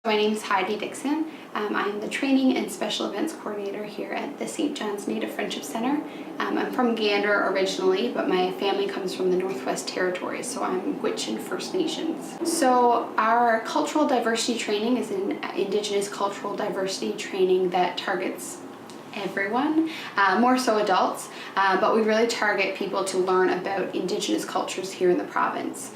My name is Heidi Dixon. I'm the Training and Special Events Coordinator here at the St. John's Native Friendship Center. I'm from Gander originally, but my family comes from the Northwest Territories, so I'm Gwich'in First Nations. So our cultural diversity training is an Indigenous cultural diversity training that targets everyone, more so adults, but we really target people to learn about Indigenous cultures here in the province.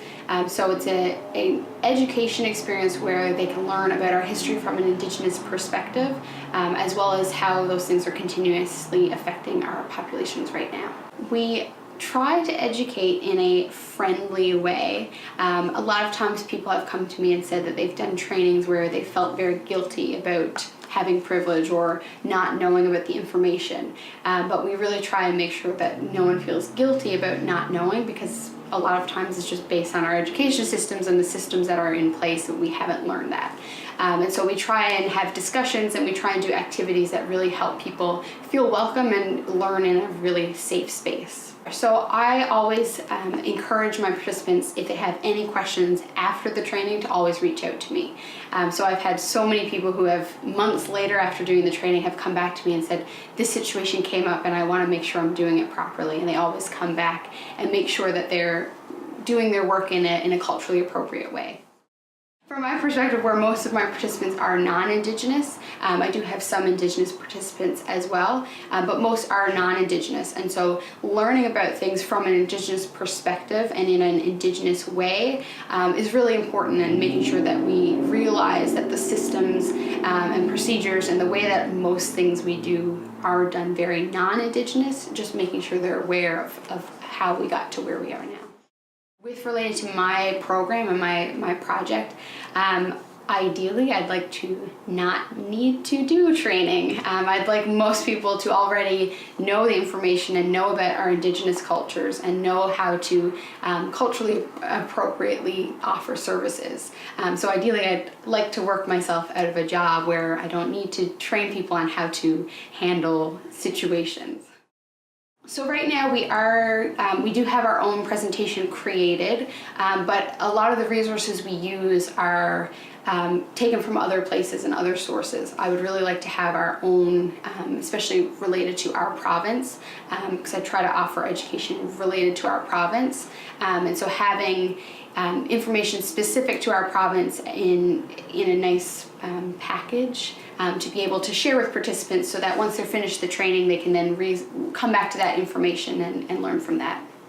So it's an education experience where they can learn about our history from an Indigenous perspective, as well as how those things are continuously affecting our populations right now. We try to educate in a friendly way. A lot of times people have come to me and said that they've done trainings where they felt very guilty about having privilege or not knowing about the information. But we really try and make sure that no one feels guilty about not knowing, because a lot of times it's just based on our education systems and the systems that are in place that we haven't learned that. And so we try and have discussions and we try and do activities that really help people feel welcome and learn in a really safe space. So I always encourage my participants, if they have any questions after the training, to always reach out to me. So I've had so many people who have months later after doing the training have come back to me and said, this situation came up and I want to make sure I'm doing it properly. And they always come back and make sure that they're doing their work in a culturally appropriate way. From my perspective, where most of my participants are non-Indigenous, I do have some Indigenous participants as well, but most are non-Indigenous. And so learning about things from an Indigenous perspective and in an Indigenous way is really important, and making sure that we realize that the systems and procedures and the way that most things we do are done very non-Indigenous, just making sure they're aware of how we got to where we are now. With related to my program and my project, ideally I'd like to not need to do training. I'd like most people to already know the information and know about our Indigenous cultures and know how to culturally appropriately offer services. So ideally I'd like to work myself out of a job where I don't need to train people on how to handle situations. So right now we do have our own presentation created, but a lot of the resources we use are taken from other places and other sources. I would really like to have our own, especially related to our province, because I try to offer education related to our province, and so having information specific to our province in a nice package to be able to share with participants, so that once they're finished the training they can then come back to that information and learn from that.